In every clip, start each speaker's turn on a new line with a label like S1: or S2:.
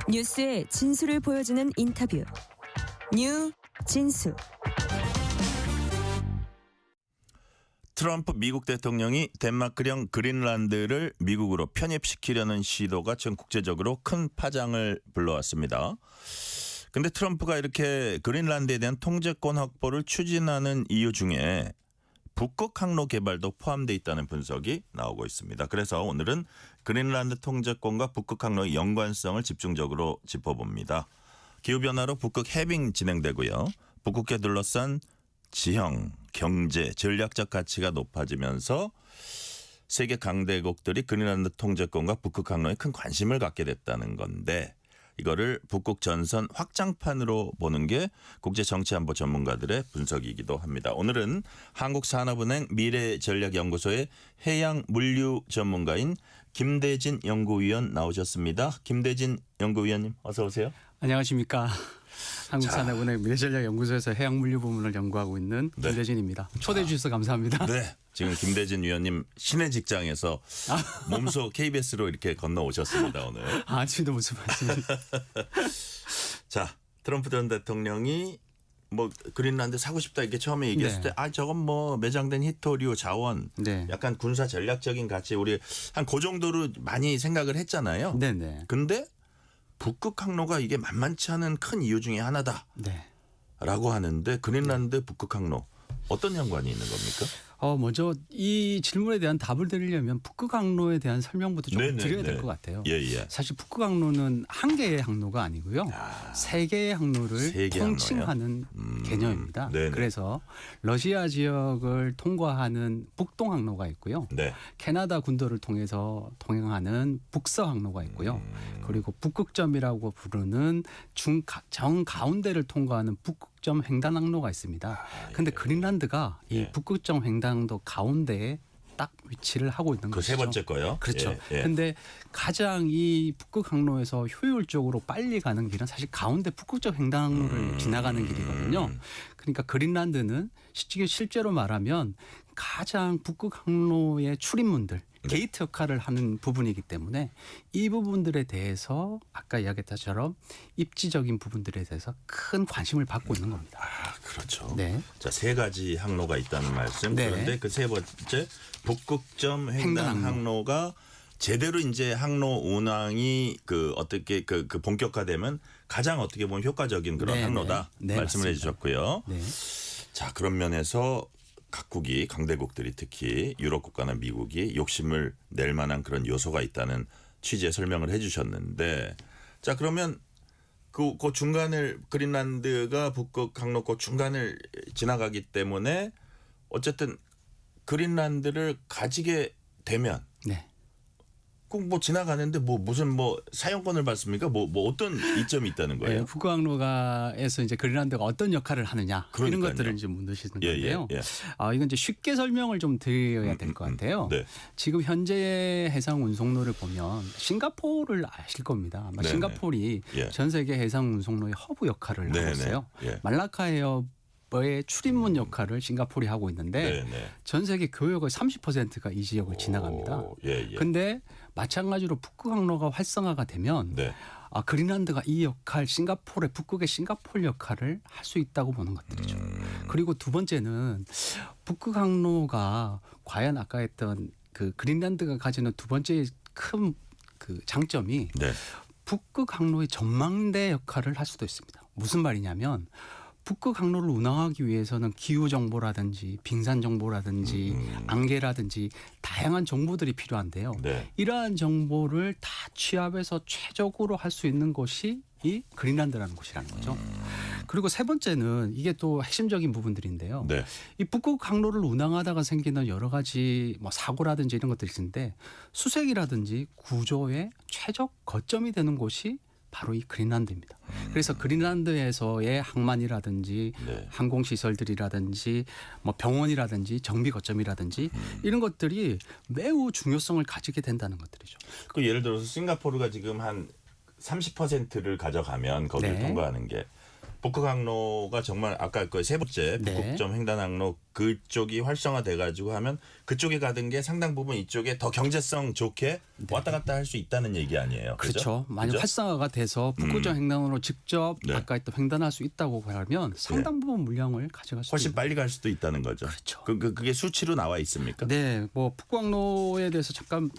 S1: 뉴스의 진수를 보여주는 인터뷰. 뉴 진수.
S2: 트럼프 미국 대통령이 덴마크령 그린란드를 미국으로 편입시키려는 시도가 전 국제적으로 큰 파장을 불러왔습니다. 근데 트럼프가 이렇게 그린란드에 대한 통제권 확보를 추진하는 이유 중에 북극 항로 개발도 포함되어 있다는 분석이 나오고 있습니다. 그래서 오늘은 그린란드 통제권과 북극 항로의 연관성을 집중적으로 짚어봅니다. 기후변화로 북극 해빙 진행되고요. 북극에 둘러싼 지형, 경제, 전략적 가치가 높아지면서 세계 강대국들이 그린란드 통제권과 북극 항로에 큰 관심을 갖게 됐다는 건데 이거를 북극 전선 확장판으로 보는 게 국제정치안보 전문가들의 분석이기도 합니다. 오늘은 한국산업은행 미래전략연구소의 해양물류 전문가인 김대진 연구위원 나오셨습니다. 김대진 연구위원님 어서 오세요.
S3: 안녕하십니까. 한국산업은행 미래전략연구소에서 해양물류 부문을 연구하고 있는 김대진입니다. 초대해 주셔서 감사합니다.
S2: 네. 지금 김대진 위원님 신의 직장에서 몸소 KBS로 이렇게 건너오셨습니다. 오늘.
S3: 아침도 무슨 말씀입니까?
S2: 자, 트럼프 전 대통령이 뭐 그린란드 사고 싶다 이렇게 처음에 얘기했을
S3: 네.
S2: 때 저건 뭐 매장된 히토류 자원
S3: 네.
S2: 약간 군사 전략적인 가치 우리 한 그 정도로 많이 생각을 했잖아요.
S3: 네네.
S2: 근데 북극 항로가 이게 만만치 않은 큰 이유 중에 하나다라고
S3: 네.
S2: 하는데 그린란드 북극 항로 어떤 연관이 있는 겁니까?
S3: 먼저 이 질문에 대한 답을 드리려면 북극 항로에 대한 설명부터 좀
S2: 네네네.
S3: 드려야 될 것 같아요.
S2: 예.
S3: 사실 북극 항로는 한 개의 항로가 아니고요. 세 개의 항로를
S2: 세 개
S3: 통칭하는 개념입니다.
S2: 네네.
S3: 그래서 러시아 지역을 통과하는 북동 항로가 있고요.
S2: 네.
S3: 캐나다 군도를 통해서 통행하는 북서 항로가 있고요. 그리고 북극점이라고 부르는 정 가운데를 통과하는 북극점 횡단 항로가 있습니다. 그런데 그린란드가 이 북극점 횡단도 가운데에 딱 위치를 하고 있는
S2: 그
S3: 것이죠.
S2: 세 번째 거요.
S3: 그렇죠.
S2: 예.
S3: 근데 가장 이 북극 항로에서 효율적으로 빨리 가는 길은 사실 가운데 북극점 횡단 항로를 지나가는 길이거든요. 그러니까 그린란드는 실제로 말하면 가장 북극 항로의 출입문들 게이트 역할을 하는 부분이기 때문에 이 부분들에 대해서 아까 이야기했다처럼 입지적인 부분들에 대해서 큰 관심을 받고 있는 겁니다.
S2: 그렇죠.
S3: 네.
S2: 자, 세 가지 항로가 있다는 말씀.
S3: 네.
S2: 그런데 그 세 번째 북극점 횡단
S3: 횡단
S2: 항로가 제대로 이제 항로 운항이 어떻게 본격화되면 가장 어떻게 보면 효과적인 그런
S3: 네,
S2: 항로다
S3: 네,
S2: 말씀을
S3: 맞습니다.
S2: 해주셨고요.
S3: 네.
S2: 자, 그런 면에서 각국이 강대국들이 특히 유럽 국가나 미국이 욕심을 낼 만한 그런 요소가 있다는 취지의 설명을 해주셨는데 자 그러면 그 중간을 그린란드가 북극 항로 그 중간을 지나가기 때문에 어쨌든 그린란드를 가지게 되면
S3: 네.
S2: 꼭 뭐 지나가는데 무슨 사용권을 받습니까? 뭐 어떤 이점이 있다는 거예요?
S3: 네, 북극 항로가에서 이제 그린란드가 어떤 역할을 하느냐
S2: 그러니까요.
S3: 이런 것들을 이제 묻으시는 건데요.
S2: 예.
S3: 이건 이제 쉽게 설명을 좀 드려야 될 것 같아요.
S2: 네.
S3: 지금 현재 해상 운송로를 보면 싱가포르를 아실 겁니다. 아마
S2: 네네.
S3: 싱가포르이
S2: 예.
S3: 전 세계 해상 운송로의 허브 역할을 하고
S2: 네네.
S3: 있어요.
S2: 예.
S3: 말라카 해협의 출입문 역할을 싱가포르이 하고 있는데
S2: 네네.
S3: 전 세계 교역의 30%가 이 지역을 지나갑니다.
S2: 예.
S3: 근데 마찬가지로 북극 항로가 활성화가 되면
S2: 네.
S3: 그린란드가 이 역할 북극의 싱가포르 역할을 할 수 있다고 보는 것들이죠. 그리고 두 번째는 북극 항로가 과연 아까 했던 그 그린란드가 가지는 두 번째 큰 그 장점이
S2: 네.
S3: 북극 항로의 전망대 역할을 할 수도 있습니다. 무슨 말이냐면 북극 항로를 운항하기 위해서는 기후 정보라든지 빙산 정보라든지 안개라든지 다양한 정보들이 필요한데요.
S2: 네.
S3: 이러한 정보를 다 취합해서 최적으로 할 수 있는 곳이 이 그린란드라는 곳이라는 거죠. 그리고 세 번째는 이게 또 핵심적인 부분들인데요.
S2: 네.
S3: 이 북극 항로를 운항하다가 생기는 여러 가지 사고라든지 이런 것들이 있는데 수색이라든지 구조의 최적 거점이 되는 곳이 바로 이 그린란드입니다. 그래서 그린란드에서의 항만이라든지
S2: 네.
S3: 항공시설들이라든지 병원이라든지 정비 거점이라든지 이런 것들이 매우 중요성을 가지게 된다는 것들이죠.
S2: 그 예를 들어서 싱가포르가 지금 한 30%를 가져가면 거기를
S3: 네.
S2: 통과하는 게 북극 항로가 정말 아까 그 세 번째
S3: 네.
S2: 북극점 횡단 항로 그쪽이 활성화돼 가지고 하면 그쪽에 가던 게 상당 부분 이쪽에 더 경제성 좋게 왔다 갔다 할 수 있다는 얘기 아니에요.
S3: 그렇죠. 만약
S2: 그죠?
S3: 활성화가 돼서 북극적 횡단으로 직접
S2: 네.
S3: 아까 했던 횡단할 수 있다고 하면 상당 부분 물량을 가져갈 수
S2: 훨씬
S3: 있는.
S2: 빨리 갈 수도 있다는 거죠.
S3: 그렇죠.
S2: 그게 수치로 나와 있습니까?
S3: 네, 뭐 북극항로에 대해서 잠깐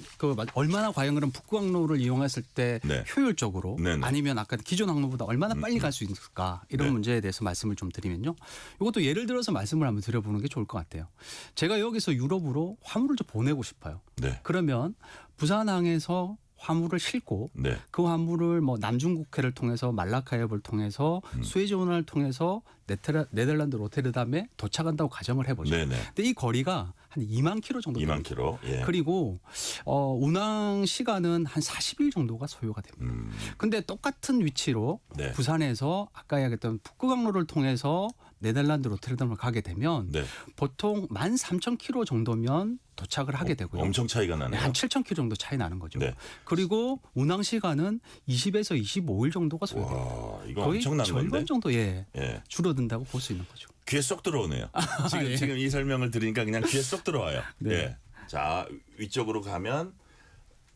S3: 얼마나 과연 그럼 북극항로를 이용했을 때
S2: 네.
S3: 효율적으로
S2: 네네.
S3: 아니면 아까 기존 항로보다 얼마나 빨리 갈 수 있을까 이런
S2: 네.
S3: 문제에 대해서 말씀을 좀 드리면요. 이것도 예를 들어서 말씀을 한번 드려보는 게 좋을 것 같아요. 제가 여기서 유럽으로 화물을 좀 보내고 싶어요.
S2: 네.
S3: 그러면 부산항에서 화물을 싣고
S2: 네.
S3: 그 화물을 뭐 남중국해를 통해서 말라카 해협을 통해서 수에즈 운하를 통해서 네덜란드 로테르담에 도착한다고 가정을 해보죠.
S2: 네네.
S3: 근데 이 거리가 한 2만 킬로 정도
S2: 2만
S3: 됩니다.
S2: 킬로. 예.
S3: 그리고 운항 시간은 한 40일 정도가 소요가 됩니다. 근데 똑같은 위치로
S2: 네.
S3: 부산에서 아까 이야기했던 북극항로를 통해서 네덜란드 로테르담을 가게 되면
S2: 네.
S3: 보통 13,000킬로 정도면 도착을 하게 되고요.
S2: 엄청 차이가
S3: 네,
S2: 나네요.
S3: 한 7,000킬로 정도 차이 나는 거죠.
S2: 네.
S3: 그리고 운항 시간은 20에서 25일 정도가 소요됩니다.
S2: 와, 이거
S3: 거의
S2: 엄청난
S3: 절반
S2: 건데.
S3: 정도
S2: 예.
S3: 줄어든다고 볼 수 있는 거죠.
S2: 귀에 쏙 들어오네요. 지금
S3: 예.
S2: 지금 이 설명을 들으니까 그냥 귀에 쏙 들어와요.
S3: 네.
S2: 예. 자, 위쪽으로 가면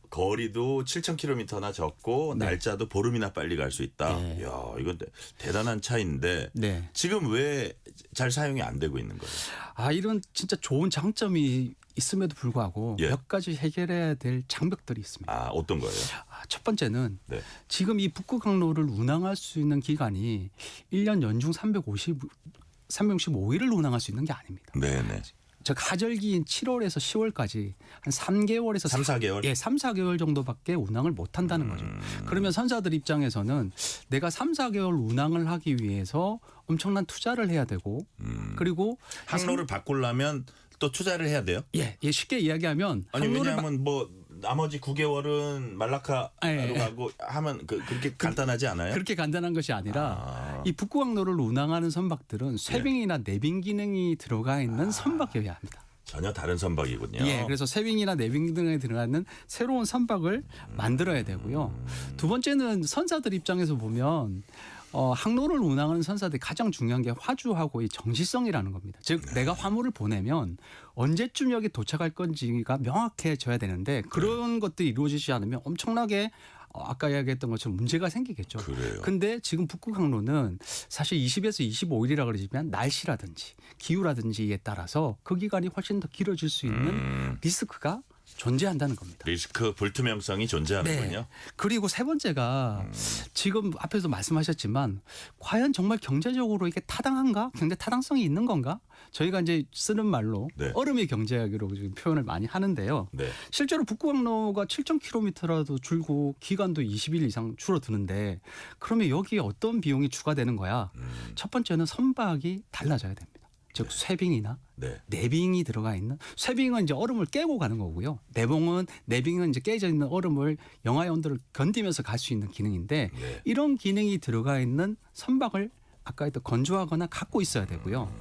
S2: 거리도 7,000km나 적고
S3: 네.
S2: 날짜도 보름이나 빨리 갈 수 있다.
S3: 네.
S2: 이야, 이건 대단한 차이인데
S3: 네.
S2: 지금 왜 잘 사용이 안 되고 있는 거예요?
S3: 이런 진짜 좋은 장점이 있음에도 불구하고
S2: 예.
S3: 몇 가지 해결해야 될 장벽들이 있습니다.
S2: 아, 어떤 거예요?
S3: 첫 번째는
S2: 네.
S3: 지금 이 북극항로를 운항할 수 있는 기간이 1년 연중 365일을 운항할 수 있는 게 아닙니다.
S2: 네, 네.
S3: 즉 하절기인 7월에서 10월까지 한 3개월에서
S2: 3, 4개월?
S3: 예, 3, 4개월 정도밖에 운항을 못 한다는 거죠. 그러면 선사들 입장에서는 내가 3, 4개월 운항을 하기 위해서 엄청난 투자를 해야 되고 그리고
S2: 항로를 바꾸려면 또 투자를 해야 돼요?
S3: 예, 쉽게 이야기하면
S2: 아니
S3: 항로를
S2: 왜냐하면 뭐 나머지 9개월은 말라카로
S3: 예.
S2: 가고 하면 그렇게 간단하지 않아요?
S3: 그렇게 간단한 것이 아니라 이 북극항로를 운항하는 선박들은 쇠빙이나 내빙 기능이 들어가 있는 선박이어야 합니다.
S2: 전혀 다른 선박이군요.
S3: 예, 그래서 쇠빙이나 내빙 등에 들어가는 새로운 선박을 만들어야 되고요. 두 번째는 선사들 입장에서 보면 항로를 운항하는 선사들이 가장 중요한 게 화주하고 이 정시성이라는 겁니다. 즉 내가 화물을 보내면 언제쯤 여기 도착할 건지가 명확해져야 되는데 그런 것들이 이루어지지 않으면 엄청나게 아까 이야기했던 것처럼 문제가 생기겠죠.
S2: 그래요.
S3: 근데 지금 북극항로는 사실 20에서 25일이라 그러지만 날씨라든지 기후라든지에 따라서 그 기간이 훨씬 더 길어질 수 있는 리스크가 존재한다는 겁니다.
S2: 리스크 불투명성이 존재하는군요.
S3: 네. 그리고 세 번째가 지금 앞에서 말씀하셨지만 과연 정말 경제적으로 이게 타당한가? 경제 타당성이 있는 건가? 저희가 이제 쓰는 말로
S2: 네.
S3: 얼음의 경제학으로 지금 표현을 많이 하는데요.
S2: 네.
S3: 실제로 북극항로가 7,000km라도 줄고 기간도 20일 이상 줄어드는데 그러면 여기에 어떤 비용이 추가되는 거야? 첫 번째는 선박이 달라져야 됩니다. 즉 쇠빙이나
S2: 네.
S3: 내빙이 들어가 있는 쇠빙은 이제 얼음을 깨고 가는 거고요. 내빙은 이제 깨져 있는 얼음을 영하의 온도를 견디면서 갈 수 있는 기능인데
S2: 네.
S3: 이런 기능이 들어가 있는 선박을 아까 했던 건조하거나 갖고 있어야 되고요.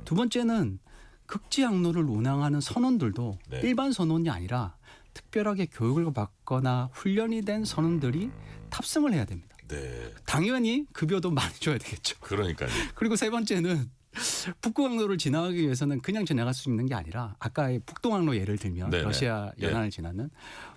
S3: 두 번째는 극지 항로를 운항하는 선원들도
S2: 네.
S3: 일반 선원이 아니라 특별하게 교육을 받거나 훈련이 된 선원들이 탑승을 해야 됩니다.
S2: 네.
S3: 당연히 급여도 많이 줘야 되겠죠.
S2: 그러니까요.
S3: 그리고 세 번째는 북극항로를 지나가기 위해서는 그냥 지나갈 수 있는 게 아니라 아까의 북동항로 예를 들면
S2: 네네.
S3: 러시아
S2: 예.
S3: 연안을 지나는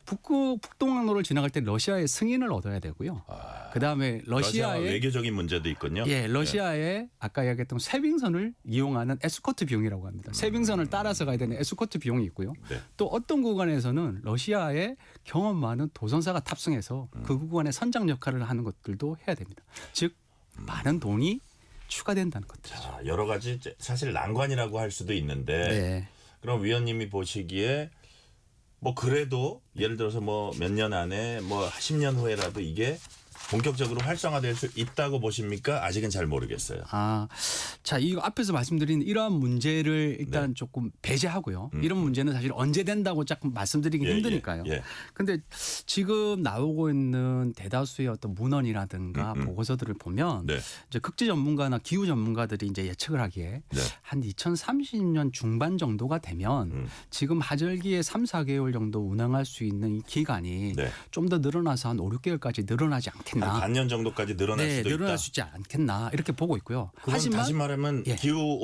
S3: 북동항로를 지나갈 때 러시아의 승인을 얻어야 되고요. 그다음에
S2: 러시아
S3: 러시아의
S2: 외교적인 문제도 있군요.
S3: 예, 러시아의 아까 이야기했던 쇠빙선을 이용하는 에스코트 비용이라고 합니다. 쇠빙선을 따라서 가야 되는 에스코트 비용이 있고요.
S2: 네.
S3: 또 어떤 구간에서는 러시아의 경험 많은 도선사가 탑승해서 그 구간의 선장 역할을 하는 것들도 해야 됩니다. 즉 많은 돈이 추가된다는 것들이죠.
S2: 자, 여러 가지 사실 난관이라고 할 수도 있는데
S3: 네.
S2: 그럼 위원님이 보시기에 뭐 그래도 예를 들어서 뭐 몇 년 안에 뭐 10년 후에라도 이게 본격적으로 활성화될 수 있다고 보십니까? 아직은 잘 모르겠어요.
S3: 자, 이거 앞에서 말씀드린 이러한 문제를 일단
S2: 네.
S3: 조금 배제하고요. 이런 문제는 사실 언제 된다고 자꾸 말씀드리기
S2: 예,
S3: 힘드니까요.
S2: 예, 예.
S3: 근데 지금 나오고 있는 대다수의 어떤 문헌이라든가 보고서들을 보면
S2: 네.
S3: 이제 극지 전문가나 기후 전문가들이 이제 예측을 하기에
S2: 네.
S3: 한 2030년 중반 정도가 되면 지금 하절기에 3, 4개월 정도 운항할 수 있는 이 기간이
S2: 네.
S3: 좀 더 늘어나서 한 5, 6개월까지 늘어나지 않겠냐. 않겠나.
S2: 한 반년 정도까지 늘어날
S3: 네,
S2: 수도
S3: 늘어날
S2: 있다.
S3: 수 있지 않겠나 이렇게 보고 있고요.
S2: 그건
S3: 하지만
S2: 다시 말하면
S3: 예.
S2: 기후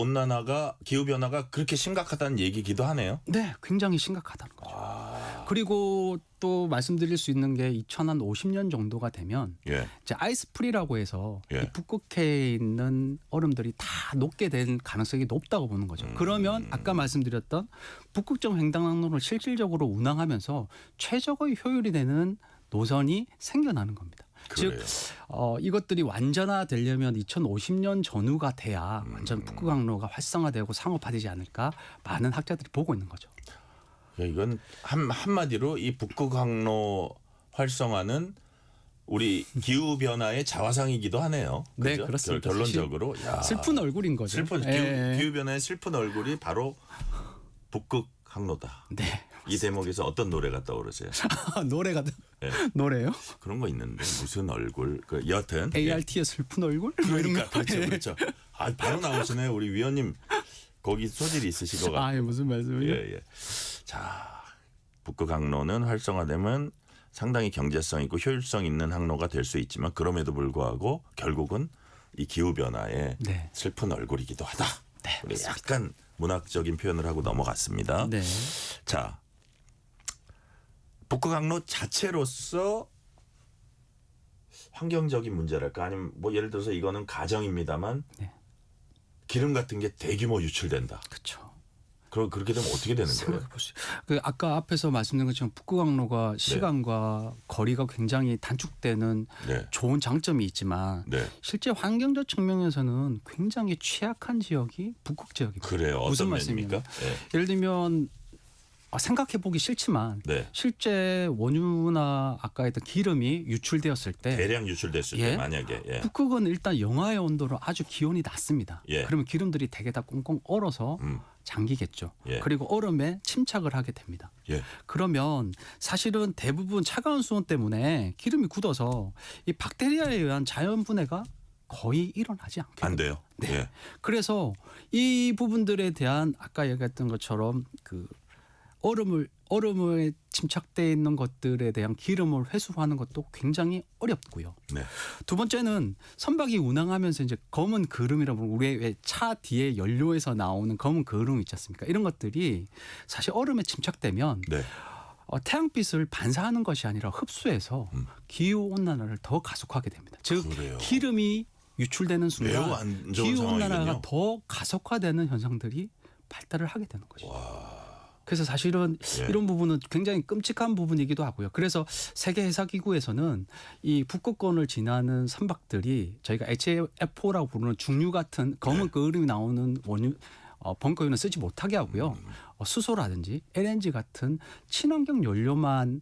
S2: 변화가 그렇게 심각하다는 얘기기도 하네요.
S3: 네, 굉장히 심각하다는 거죠. 그리고 또 말씀드릴 수 있는 게 2050년 정도가 되면
S2: 예.
S3: 이제 아이스프리라고 해서
S2: 예.
S3: 이 북극해에 있는 얼음들이 다 녹게 될 가능성이 높다고 보는 거죠. 그러면 아까 말씀드렸던 북극적 횡단항로를 실질적으로 운항하면서 최적의 효율이 되는 노선이 생겨나는 겁니다.
S2: 그래요.
S3: 즉 이것들이 완전화되려면 2050년 전후가 돼야 완전 북극항로가 활성화되고 상업화되지 않을까 많은 학자들이 보고 있는 거죠.
S2: 이건 한마디로 이 북극항로 활성화는 우리 기후 변화의 자화상이기도 하네요.
S3: 네,
S2: 그죠?
S3: 그렇습니다.
S2: 결론적으로
S3: 슬픈 얼굴인 거죠.
S2: 슬픈
S3: 예.
S2: 기후 변화의 슬픈 얼굴이 바로 북극항로다.
S3: 네.
S2: 이 대목에서 어떤 노래가 떠오르세요?
S3: 노래가
S2: 네.
S3: 노래요?
S2: 그런 거 있는데 무슨 얼굴? 여튼
S3: ART의 슬픈 얼굴? 뭐 이런
S2: 그러니까
S3: 거.
S2: 그렇죠. 아 바로 나오시네요. 우리 위원님 거기 소질이 있으신 것 같아요.
S3: 아, 무슨 말씀이요?
S2: 예. 자, 북극항로는 활성화되면 상당히 경제성 있고 효율성 있는 항로가 될 수 있지만 그럼에도 불구하고 결국은 이 기후 변화의
S3: 네.
S2: 슬픈 얼굴이기도 하다.
S3: 네,
S2: 우리 약간 문학적인 표현을 하고 넘어갔습니다.
S3: 네.
S2: 자, 북극항로 자체로서 환경적인 문제랄까 아니면 뭐 예를 들어서 이거는 가정입니다만
S3: 네.
S2: 기름 같은 게 대규모 유출된다.
S3: 그렇죠.
S2: 그렇게 되면 어떻게 되는 거예요?
S3: 생각해 보세요. 그 아까 앞에서 말씀드린 것처럼 북극항로가 시간과 거리가 굉장히 단축되는
S2: 네.
S3: 좋은 장점이 있지만
S2: 네.
S3: 실제 환경적 측면에서는 굉장히 취약한 지역이 북극 지역입니다.
S2: 그래요.
S3: 무슨
S2: 어떤
S3: 말씀입니까?
S2: 면입니까? 네.
S3: 예를 들면 생각해 보기 싫지만
S2: 네.
S3: 실제 원유나 아까 했던 기름이 유출되었을 때
S2: 대량 유출됐을
S3: 예?
S2: 때 만약에 예.
S3: 북극은 일단 영하의 온도로 아주 기온이 낮습니다.
S2: 예.
S3: 그러면 기름들이 대개 다 꽁꽁 얼어서 잠기겠죠.
S2: 예.
S3: 그리고 얼음에 침착을 하게 됩니다.
S2: 예.
S3: 그러면 사실은 대부분 차가운 수온 때문에 기름이 굳어서 이 박테리아에 의한 자연 분해가 거의 일어나지 않게
S2: 안
S3: 됩니다.
S2: 돼요.
S3: 네.
S2: 예.
S3: 그래서 이 부분들에 대한 아까 얘기했던 것처럼 그 얼음에 침착되어 있는 것들에 대한 기름을 회수하는 것도 굉장히 어렵고요.
S2: 네.
S3: 두 번째는 선박이 운항하면서 이제 검은 그름이라고 우리 왜 차 뒤에 연료에서 나오는 검은 그름 있지 않습니까? 이런 것들이 사실 얼음에 침착되면
S2: 네.
S3: 태양빛을 반사하는 것이 아니라 흡수해서 기후 온난화를 더 가속하게 됩니다. 즉
S2: 그래요.
S3: 기름이 유출되는
S2: 매우
S3: 순간
S2: 안 좋은
S3: 기후 온난화가
S2: 상황이군요.
S3: 더 가속화되는 현상들이 발달을 하게 되는 것이죠. 그래서 사실은
S2: 예.
S3: 이런 부분은 굉장히 끔찍한 부분이기도 하고요. 그래서 세계 해사 기구에서는 이 북극권을 지나는 선박들이 저희가 HFO라고 부르는 중류 같은 검은 그림이 나오는 원유 벙커유는 쓰지 못하게 하고요. 수소라든지 LNG 같은 친환경 연료만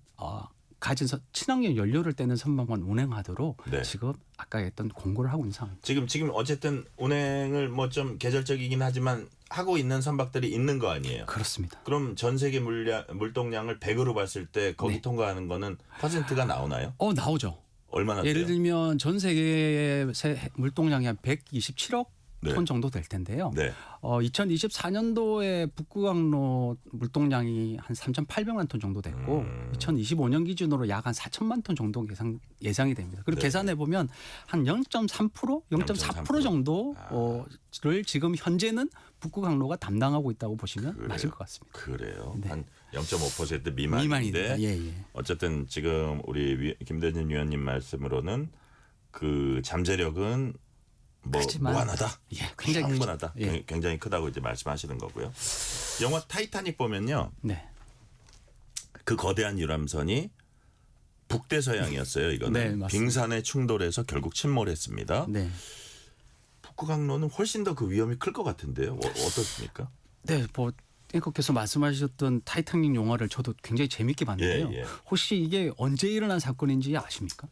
S3: 가진 친환경 연료를 떼는 선박만 운행하도록
S2: 네.
S3: 지금 아까 했던 공고를 하고 있는 상황입니다.
S2: 지금 어쨌든 운행을 뭐 좀 계절적이긴 하지만 하고 있는 선박들이 있는 거 아니에요.
S3: 그렇습니다.
S2: 그럼 전 세계 물동량을 100으로 봤을 때 거기
S3: 네.
S2: 통과하는 거는 퍼센트가 나오나요?
S3: 나오죠.
S2: 얼마나
S3: 예를
S2: 돼요?
S3: 들면 전 세계의 물동량이 한 127억
S2: 네.
S3: 톤 정도 될 텐데요.
S2: 네.
S3: 2024년도에 북극항로 물동량이 한 3,800만 톤 정도 됐고 2025년 기준으로 약 한 4천만 톤 정도 예상이 됩니다. 그리고
S2: 네.
S3: 계산해 보면 한 0.3%, 0.4% 정도를 지금 현재는 북극항로가 담당하고 있다고 보시면
S2: 그래요.
S3: 맞을 것 같습니다.
S2: 그래요.
S3: 네.
S2: 한 0.5% 미만인데
S3: 미만입니다. 예.
S2: 어쨌든 지금 우리 김대진 위원님 말씀으로는 그 잠재력은 뭐
S3: 크지만,
S2: 무한하다.
S3: 예, 굉장히
S2: 충분하다.
S3: 크죠. 예.
S2: 굉장히 크다고 이제 말씀하시는 거고요. 영화 타이타닉 보면요.
S3: 네.
S2: 그 거대한 유람선이 북대서양이었어요. 이거는
S3: 네, 맞습니다.
S2: 빙산에 충돌해서 결국 침몰했습니다.
S3: 네.
S2: 북극항로는 훨씬 더 그 위험이 클 것 같은데요. 어떻습니까?
S3: 네, 뭐 앵커께서 말씀하셨던 타이타닉 영화를 저도 굉장히 재밌게 봤는데요.
S2: 예.
S3: 혹시 이게 언제 일어난 사건인지 아십니까?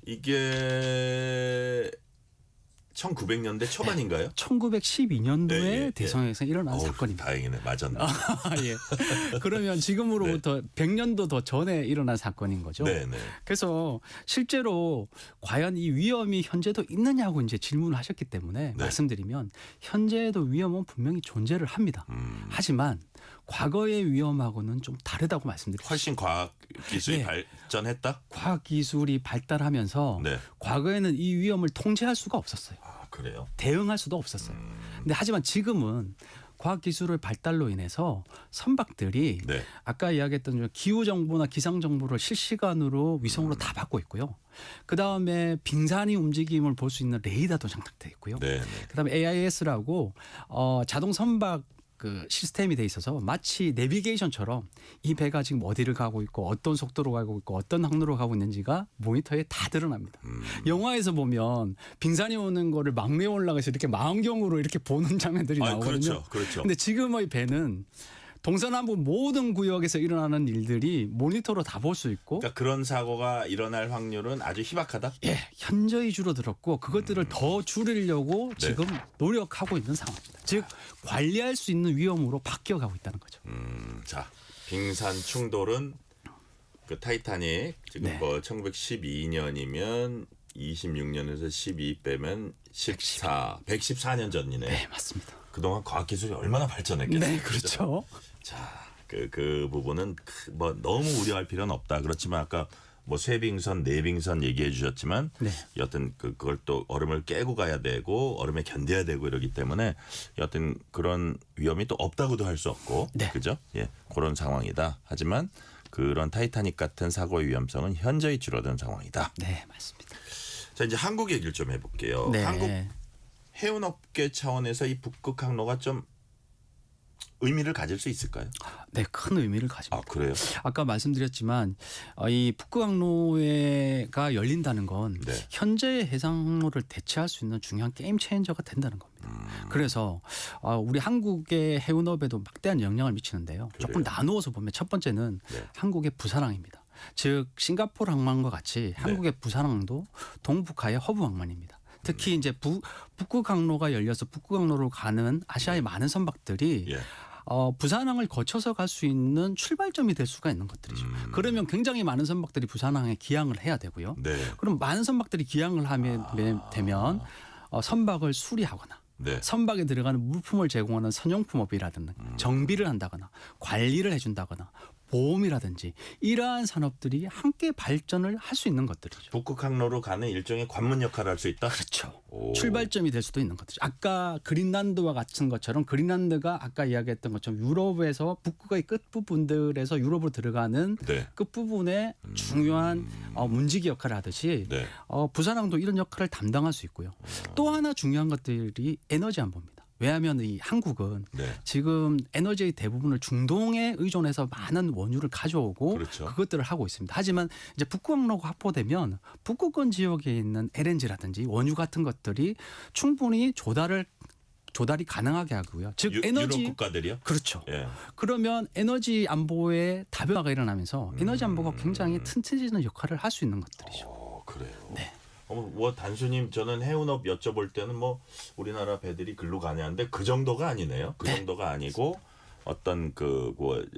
S2: 이게 1900년대 초반인가요?
S3: 1912년도에
S2: 예.
S3: 대성에서 일어난
S2: 어우,
S3: 사건입니다.
S2: 다행이네. 맞았네.
S3: 예. 그러면 지금으로부터 100년도 더 전에 일어난 사건인 거죠.
S2: 네.
S3: 그래서 실제로 과연 이 위험이 현재도 있느냐고 이제 질문을 하셨기 때문에
S2: 네.
S3: 말씀드리면 현재도 위험은 분명히 존재를 합니다. 하지만 과거의 위험하고는 좀 다르다고 말씀드립니다.
S2: 훨씬 과학 기술이
S3: 네.
S2: 발전했다?
S3: 과학 기술이 발달하면서
S2: 네.
S3: 과거에는 이 위험을 통제할 수가 없었어요.
S2: 아, 그래요?
S3: 대응할 수도 없었어요. 근데 하지만 지금은 과학 기술의 발달로 인해서 선박들이
S2: 네.
S3: 아까 이야기했던 기후 정보나 기상 정보를 실시간으로 위성으로 다 받고 있고요. 그 다음에 빙산이 움직임을 볼 수 있는 레이더도 장착돼 있고요.
S2: 네. 네.
S3: 그다음에 AIS라고 자동 선박 그 시스템이 돼 있어서 마치 내비게이션처럼 이 배가 지금 어디를 가고 있고 어떤 속도로 가고 있고 어떤 항로로 가고 있는지가 모니터에 다 드러납니다. 영화에서 보면 빙산이 오는 거를 막내에 올라가서 이렇게 망원경으로 이렇게 보는 장면들이 나오거든요.
S2: 그렇죠. 그렇죠.
S3: 근데 지금의 배는 동서남북 모든 구역에서 일어나는 일들이 모니터로 다 볼 수 있고
S2: 그러니까 그런 사고가 일어날 확률은 아주 희박하다?
S3: 예, 현저히 줄어들었고 그것들을 더 줄이려고
S2: 네.
S3: 지금 노력하고 있는 상황입니다. 즉 관리할 수 있는 위험으로 바뀌어가고 있다는 거죠.
S2: 자, 빙산 충돌은 그 타이타닉 지금
S3: 네.
S2: 뭐 1912년이면 26년에서 12 빼면 114년 전이네.
S3: 네, 맞습니다.
S2: 그동안 과학 기술이 얼마나 발전했겠어요.
S3: 네, 그렇죠.
S2: 자, 그 부분은 뭐 너무 우려할 필요는 없다. 그렇지만 아까 뭐 쇠빙선, 내빙선 얘기해 주셨지만
S3: 네.
S2: 여튼 그걸 또 얼음을 깨고 가야 되고 얼음에 견뎌야 되고 이러기 때문에 여튼 그런 위험이 또 없다고도 할 수 없고
S3: 네.
S2: 그죠? 예, 그런 상황이다. 하지만 그런 타이타닉 같은 사고의 위험성은 현저히 줄어든 상황이다.
S3: 네, 맞습니다.
S2: 자, 이제 한국 얘기를 좀 해볼게요.
S3: 네.
S2: 한국 해운업계 차원에서 이 북극 항로가 좀 의미를 가질 수 있을까요?
S3: 네, 큰 의미를 가집니다.
S2: 아, 그래요?
S3: 아까 말씀드렸지만 이 북극항로가 열린다는 건
S2: 네.
S3: 현재의 해상 항로를 대체할 수 있는 중요한 게임 체인저가 된다는 겁니다. 그래서 우리 한국의 해운업에도 막대한 영향을 미치는데요. 조금
S2: 그래요?
S3: 나누어서 보면 첫 번째는
S2: 네.
S3: 한국의 부산항입니다. 즉 싱가포르 항만과 같이 한국의 부산항도 동북아의 허브 항만입니다. 특히 이제 북극 항로가 열려서 북극 항로로 가는 아시아의 많은 선박들이
S2: 예.
S3: 부산항을 거쳐서 갈 수 있는 출발점이 될 수가 있는 것들이죠. 그러면 굉장히 많은 선박들이 부산항에 기항을 해야 되고요.
S2: 네.
S3: 그럼 많은 선박들이 기항을 하면 되면 선박을 수리하거나
S2: 네.
S3: 선박에 들어가는 물품을 제공하는 선용품업이라든가 정비를 한다거나 관리를 해준다거나 보험이라든지 이러한 산업들이 함께 발전을 할 수 있는 것들이죠.
S2: 북극 항로로 가는 일종의 관문 역할을 할 수 있다.
S3: 그렇죠.
S2: 오.
S3: 출발점이 될 수도 있는 것들이죠. 아까 그린란드와 같은 것처럼 그린란드가 아까 이야기했던 것처럼 유럽에서 북극의 끝부분들에서 유럽으로 들어가는
S2: 네.
S3: 끝부분에 중요한 문지기 역할을 하듯이
S2: 네.
S3: 부산항도 이런 역할을 담당할 수 있고요. 또 하나 중요한 것들이 에너지 안보입니다. 왜냐하면 이 한국은
S2: 네.
S3: 지금 에너지의 대부분을 중동에 의존해서 많은 원유를 가져오고
S2: 그렇죠.
S3: 그것들을 하고 있습니다. 하지만 이제 북극항로가 확보되면 북극권 지역에 있는 LNG라든지 원유 같은 것들이 충분히 조달이 가능하게 하고요. 즉 에너지
S2: 유럽 국가들이요?
S3: 그렇죠.
S2: 예.
S3: 그러면 에너지 안보에 다변화가 일어나면서 에너지 안보가 굉장히 튼튼해지는 역할을 할 수 있는 것들이죠.
S2: 그래요.
S3: 네.
S2: 뭐 단순히 저는 해운업 여쭤볼 때는 뭐 우리나라 배들이 글로 가냐는데 그 정도가 아니네요. 그 정도가 아니고 어떤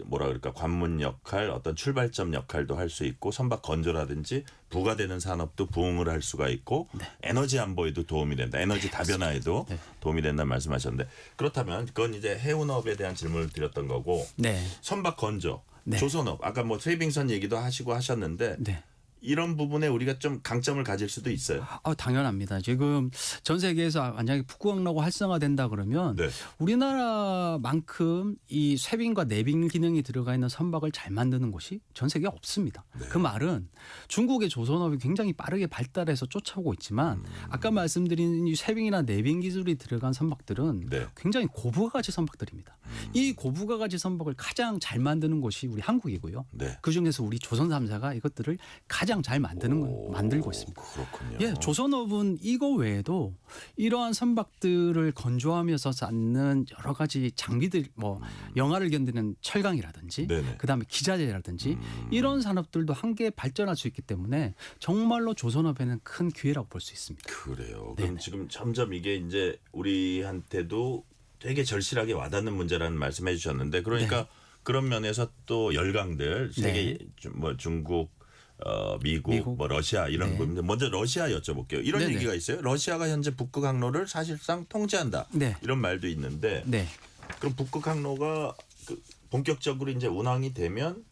S2: 뭐라 그럴까 관문 역할, 어떤 출발점 역할도 할 수 있고 선박 건조라든지 부가되는 산업도 부응을 할 수가 있고 에너지 안보에도 도움이 된다. 에너지 다변화에도 도움이 된다는 말씀하셨는데 그렇다면 그건 이제 해운업에 대한 질문을 드렸던 거고
S3: 네.
S2: 선박 건조,
S3: 네.
S2: 조선업 아까 뭐 트레이빙선 얘기도 하시고 하셨는데
S3: 네.
S2: 이런 부분에 우리가 좀 강점을 가질 수도 있어요.
S3: 당연합니다. 지금 전 세계에서 만약에 북극항로가 활성화된다 그러면
S2: 네.
S3: 우리나라만큼 이 쇄빙과 내빙 기능이 들어가 있는 선박을 잘 만드는 곳이 전 세계에 없습니다. 그 말은 중국의 조선업이 굉장히 빠르게 발달해서 쫓아오고 있지만 아까 말씀드린 이 쇄빙이나 내빙 기술이 들어간 선박들은
S2: 네.
S3: 굉장히 고부가가치 선박들입니다. 이 고부가가치 선박을 가장 잘 만드는 곳이 우리 한국이고요.
S2: 네.
S3: 그중에서 우리 조선 3사가 이것들을 가장 잘 만들고 있습니다.
S2: 그렇군요.
S3: 예, 조선업은 이거 외에도 이러한 선박들을 건조하면서 쌓는 여러 가지 장비들, 뭐 영하를 견디는 철강이라든지,
S2: 네네.
S3: 그다음에 기자재라든지 이런 산업들도 함께 발전할 수 있기 때문에 정말로 조선업에는 큰 기회라고 볼 수 있습니다.
S2: 그래요. 그럼
S3: 네네.
S2: 지금 점점 이게 이제 우리한테도 되게 절실하게 와닿는 문제라는 말씀해 주셨는데 그러니까
S3: 네.
S2: 그런 면에서 또 열강들 세계 뭐 중국 미국, 뭐 러시아 이런
S3: 네.
S2: 부분인데 먼저 러시아 여쭤볼게요. 이런
S3: 네네.
S2: 얘기가 있어요. 러시아가 현재 북극 항로를 사실상 통제한다.
S3: 네.
S2: 이런 말도 있는데
S3: 네.
S2: 그럼 북극 항로가 본격적으로 이제 운항이 되면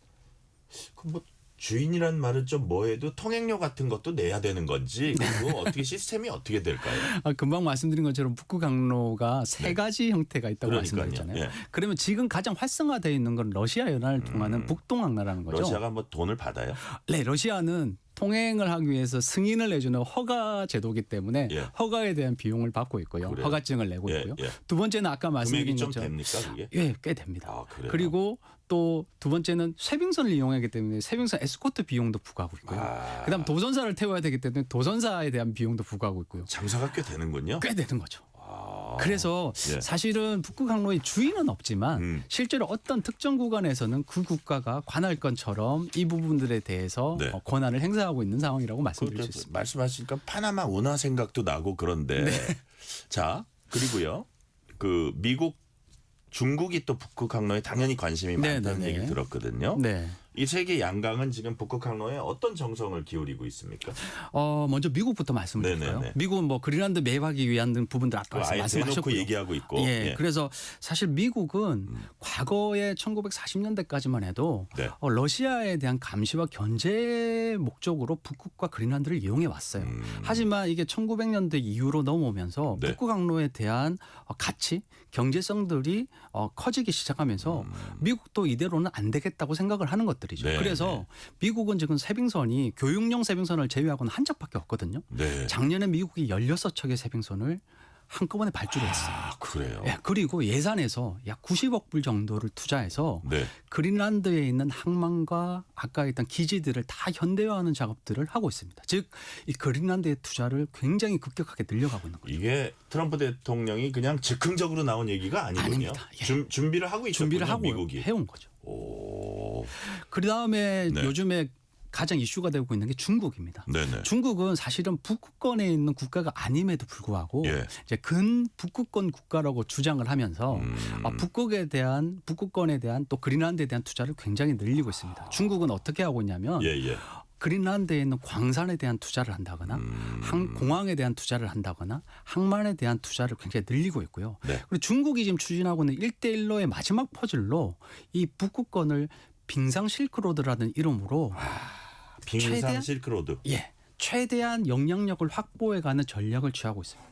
S2: 그 뭐 주인이란 말은 좀 뭐해도 통행료 같은 것도 내야 되는 건지 그리고 어떻게 시스템이 어떻게 될까요?
S3: 금방 말씀드린 것처럼 북극 항로가 세 가지 형태가 있다고
S2: 그러니까요.
S3: 말씀드렸잖아요.
S2: 예.
S3: 그러면 지금 가장 활성화되어 있는 건 러시아 연안을 통하는 북동항로라는 거죠.
S2: 러시아가 뭐 돈을 받아요?
S3: 네, 러시아는 통행을 하기 위해서 승인을 내주는 허가 제도이기 때문에
S2: 예.
S3: 허가에 대한 비용을 받고 있고요.
S2: 그래요?
S3: 허가증을 내고
S2: 예,
S3: 있고요.
S2: 예.
S3: 두 번째는 아까 말씀드린
S2: 금액이 좀
S3: 것처럼
S2: 됩니까 그게?
S3: 예, 꽤 됩니다.
S2: 아, 그래요?
S3: 그리고 또 두 번째는 쇄빙선을 이용하기 때문에 쇄빙선 에스코트 비용도 부과하고 있고요. 그다음 도전사를 태워야 되기 때문에 도전사에 대한 비용도 부과하고 있고요.
S2: 장사가 꽤 되는군요.
S3: 꽤 되는 거죠.
S2: 아,
S3: 그래서
S2: 예.
S3: 사실은 북극 항로의 주인은 없지만 실제로 어떤 특정 구간에서는 그 국가가 관할권처럼 이 부분들에 대해서
S2: 네.
S3: 권한을 행사하고 있는 상황이라고 말씀드릴 수 있습니다.
S2: 말씀하시니까 파나마 운하 생각도 나고 그런데 자 그리고요 그 미국 중국이 또 북극 항로에 당연히 관심이
S3: 네,
S2: 많다는
S3: 네, 네.
S2: 얘기를 들었거든요.
S3: 네.
S2: 이 세계 양강은 지금 북극 항로에 어떤 정성을 기울이고 있습니까?
S3: 먼저 미국부터 말씀을 드릴까요?
S2: 네네네.
S3: 미국은 뭐 그린란드 매입하기 위한 부분들 아까
S2: 아예 대놓고
S3: 말씀하셨고요.
S2: 얘기하고 있고.
S3: 예, 그래서 사실 미국은 과거에 1940년대까지만 해도
S2: 네.
S3: 러시아에 대한 감시와 견제 목적으로 북극과 그린란드를 이용해 왔어요. 하지만 이게 1900년대 이후로 넘어오면서
S2: 네.
S3: 북극 항로에 대한 가치, 경제성들이 커지기 시작하면서 미국도 이대로는 안 되겠다고 생각을 하는 것들이죠.
S2: 네,
S3: 그래서 미국은 지금 쇄빙선이 교육용 쇄빙선을 제외하고는 한 척밖에 없거든요.
S2: 네.
S3: 작년에 미국이 16척의 쇄빙선을 한꺼번에 발주를 했어요.
S2: 아 그래요.
S3: 예, 그리고 예산에서 약 90억 불 정도를 투자해서
S2: 네.
S3: 그린란드에 있는 항만과 아까 있던 기지들을 다 현대화하는 작업들을 하고 있습니다. 즉, 이 그린란드의 투자를 굉장히 급격하게 늘려가고 있는 거죠.
S2: 이게 트럼프 대통령이 그냥 즉흥적으로 나온 얘기가 아니군요.
S3: 아닙니다. 예.
S2: 준비를 하고 있었군요.
S3: 준비를 하고
S2: 미국이.
S3: 해온 거죠.
S2: 오.
S3: 그 다음에
S2: 네.
S3: 요즘에 가장 이슈가 되고 있는 게 중국입니다.
S2: 네네.
S3: 중국은 사실은 북극권에 있는 국가가 아님에도 불구하고
S2: 예.
S3: 이제 근 북극권 국가라고 주장을 하면서 북극권에 대한 또 그린란드에 대한 투자를 굉장히 늘리고 있습니다. 중국은 어떻게 하고 있냐면
S2: 예예.
S3: 그린란드에 있는 광산에 대한 투자를 한다거나 공항에 대한 투자를 한다거나 항만에 대한 투자를 굉장히 늘리고 있고요.
S2: 네.
S3: 그리고 중국이 지금 추진하고 있는 1대1로의 마지막 퍼즐로 이 북극권을 빙상 실크로드라는 이름으로
S2: 빙상
S3: 최대한?
S2: 실크로드.
S3: 최대한 영향력을 확보해가는 전략을 취하고 있습니다.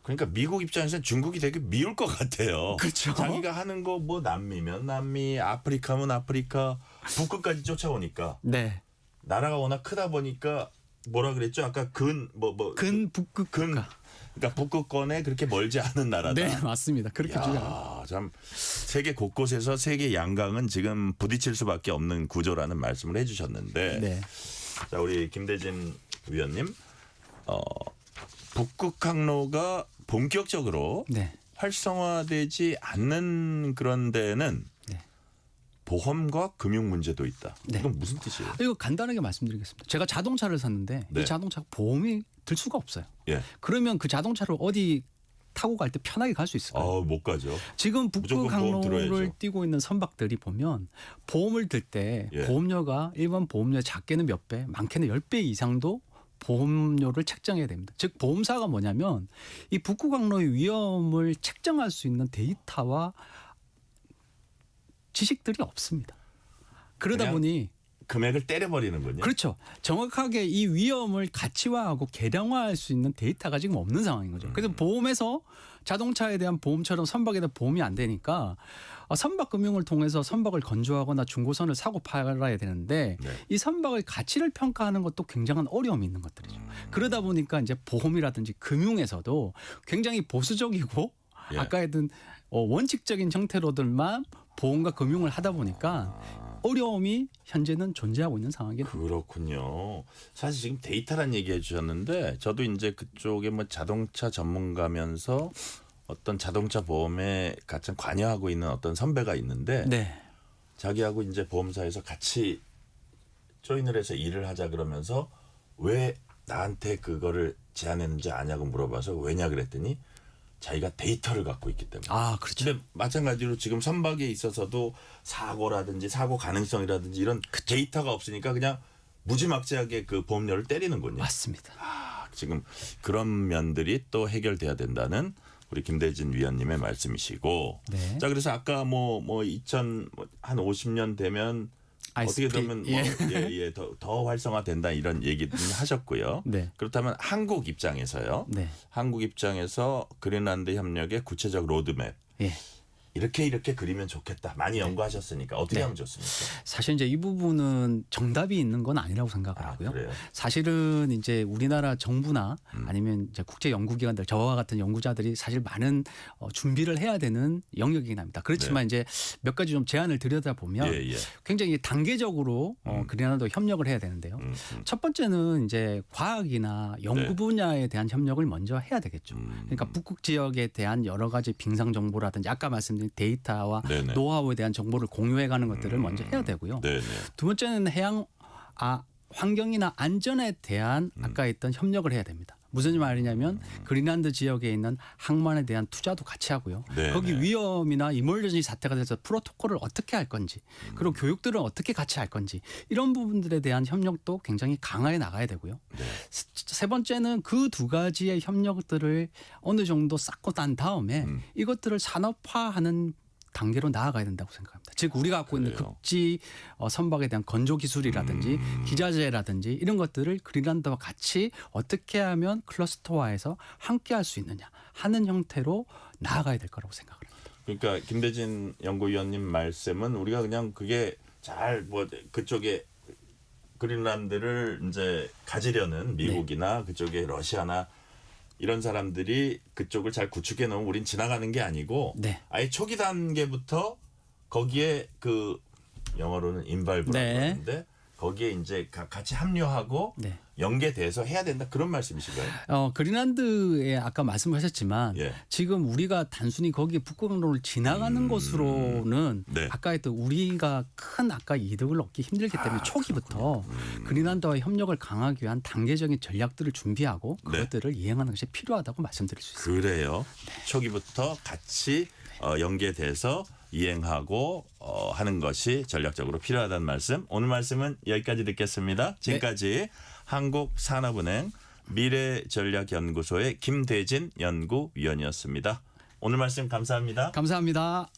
S2: 그러니까 미국 입장에서는 중국이 되게 미울 것 같아요.
S3: 그렇죠.
S2: 자기가 하는 거 뭐 남미면 남미, 아프리카면 아프리카, 북극까지 쫓아오니까
S3: 네.
S2: 나라가 워낙 크다 보니까 뭐라 그랬죠? 아까 근
S3: 북극 국가.
S2: 그러니까 북극권에 그렇게 멀지 않은 나라다.
S3: 네, 맞습니다. 그렇게 주장합니다.
S2: 참 세계 곳곳에서 세계 양강은 지금 부딪힐 수밖에 없는 구조라는 말씀을 해주셨는데,
S3: 네.
S2: 자 우리 김대진 위원님, 북극 항로가 본격적으로
S3: 네.
S2: 활성화되지 않는 그런 데는
S3: 네.
S2: 보험과 금융 문제도 있다.
S3: 네.
S2: 이건 무슨 뜻이에요?
S3: 이거 간단하게 말씀드리겠습니다. 제가 자동차를 샀는데
S2: 네.
S3: 이 자동차 보험이 들 수가 없어요.
S2: 예.
S3: 그러면 그 자동차를 어디 타고 갈 때 편하게 갈 수 있을까요?
S2: 못 가죠.
S3: 지금
S2: 무조건
S3: 북극
S2: 보험
S3: 항로를
S2: 들어야죠.
S3: 뛰고 있는 선박들이 보면 보험을 들 때
S2: 예.
S3: 보험료가 일반 보험료의 작게는 몇 배, 많게는 10배 이상도 보험료를 책정해야 됩니다. 즉 보험사가 뭐냐면 이 북극 항로의 위험을 책정할 수 있는 데이터와 지식들이 없습니다. 그러다
S2: 그냥
S3: 보니
S2: 금액을 때려버리는군요.
S3: 그렇죠. 정확하게 이 위험을 가치화하고 계량화할 수 있는 데이터가 지금 없는 상황인 거죠. 그래서 보험에서 자동차에 대한 보험처럼 선박에 대한 보험이 안 되니까 선박 금융을 통해서 선박을 건조하거나 중고선을 사고 팔아야 되는데
S2: 네.
S3: 이 선박의 가치를 평가하는 것도 굉장한 어려움이 있는 것들이죠. 그러다 보니까 이제 보험이라든지 금융에서도 굉장히 보수적이고
S2: 예.
S3: 아까 했던 원칙적인 형태로들만 보험과 금융을 하다 보니까 어려움이 현재는 존재하고 있는 상황이긴 합니다.
S2: 그렇군요. 사실 지금 데이터란 얘기해 주셨는데 저도 이제 그쪽에 뭐 자동차 전문가면서 어떤 자동차 보험에 가장 관여하고 있는 어떤 선배가 있는데
S3: 네.
S2: 자기하고 이제 보험사에서 같이 조인을 해서 일을 하자 그러면서 왜 나한테 그거를 제안했는지 아냐고 물어봐서 왜냐 그랬더니 자기가 데이터를 갖고 있기 때문에.
S3: 아, 그렇죠.
S2: 근데 마찬가지로 지금 선박에 있어서도 사고라든지 사고 가능성이라든지 이런 데이터가 없으니까 그냥 무지막지하게 그 보험료를 때리는군요.
S3: 맞습니다.
S2: 지금 그런 면들이 또 해결돼야 된다는 우리 김대진 위원님의 말씀이시고.
S3: 네.
S2: 자, 그래서 아까 뭐 2050년 되면 어떻게
S3: 아이스프리.
S2: 되면 더 활성화된다 이런 얘기는 하셨고요.
S3: 네.
S2: 그렇다면 한국 입장에서요.
S3: 네.
S2: 한국 입장에서 그린란드 협력의 구체적 로드맵
S3: 예.
S2: 이렇게 그리면 좋겠다. 많이 연구하셨으니까 어떻게
S3: 네.
S2: 하면 좋습니까?
S3: 사실 이제 이 부분은 정답이 있는 건 아니라고 생각을 하고요.
S2: 그래요?
S3: 사실은 이제 우리나라 정부나 아니면 이제 국제 연구기관들 저와 같은 연구자들이 사실 많은 준비를 해야 되는 영역이긴 합니다. 그렇지만 이제 몇 가지 좀 제안을 드려다 보면
S2: 예.
S3: 굉장히 단계적으로 그린란드와 협력을 해야 되는데요. 첫 번째는 이제 과학이나 연구
S2: 네.
S3: 분야에 대한 협력을 먼저 해야 되겠죠. 그러니까 북극 지역에 대한 여러 가지 빙상 정보라든지 아까 말씀드린 데이터와
S2: 네네.
S3: 노하우에 대한 정보를 공유해가는 것들을 먼저 해야 되고요.
S2: 네네.
S3: 두 번째는 환경이나 안전에 대한 아까 했던 협력을 해야 됩니다. 무슨 말이냐면 그린란드 지역에 있는 항만에 대한 투자도 같이 하고요.
S2: 네네.
S3: 거기 위험이나 이멀전시 사태가 돼서 프로토콜을 어떻게 할 건지 그리고 교육들은 어떻게 같이 할 건지 이런 부분들에 대한 협력도 굉장히 강화해 나가야 되고요.
S2: 네.
S3: 세 번째는 그 두 가지의 협력들을 어느 정도 쌓고 난 다음에 이것들을 산업화하는 단계로 나아가야 된다고 생각합니다. 즉 우리가 갖고 있는
S2: 그래요.
S3: 극지 선박에 대한 건조 기술이라든지 기자재라든지 이런 것들을 그린란드와 같이 어떻게 하면 클러스터화해서 함께 할 수 있느냐 하는 형태로 나아가야 될 거라고 생각을 합니다.
S2: 그러니까 김대진 연구위원님 말씀은 우리가 그냥 그게 잘 뭐 그쪽에 그린란드를 이제 가지려는 미국이나 그쪽에 러시아나 이런 사람들이 그쪽을 잘 구축해 놓으면 우린 지나가는 게 아니고
S3: 네.
S2: 아예 초기 단계부터 거기에 그 영어로는 인발브라고
S3: 네.
S2: 하는데 거기에 이제 같이 합류하고
S3: 네.
S2: 연계돼서 해야 된다 그런 말씀이신가요?
S3: 그린란드에 아까 말씀하셨지만
S2: 예.
S3: 지금 우리가 단순히 거기 북극항로를 지나가는 것으로는
S2: 네.
S3: 아까 했던 우리가 큰 아까 이득을 얻기 힘들기 때문에 초기부터 그린란드와 협력을 강화하기 위한 단계적인 전략들을 준비하고
S2: 네.
S3: 그것들을 이행하는 것이 필요하다고 말씀드릴 수 있습니다.
S2: 그래요. 초기부터 같이 연계돼서 이행하고 하는 것이 전략적으로 필요하다는 말씀. 오늘 말씀은 여기까지 듣겠습니다. 지금까지 한국산업은행 미래전략연구소의 김대진 연구위원이었습니다. 오늘 말씀 감사합니다.
S3: 감사합니다.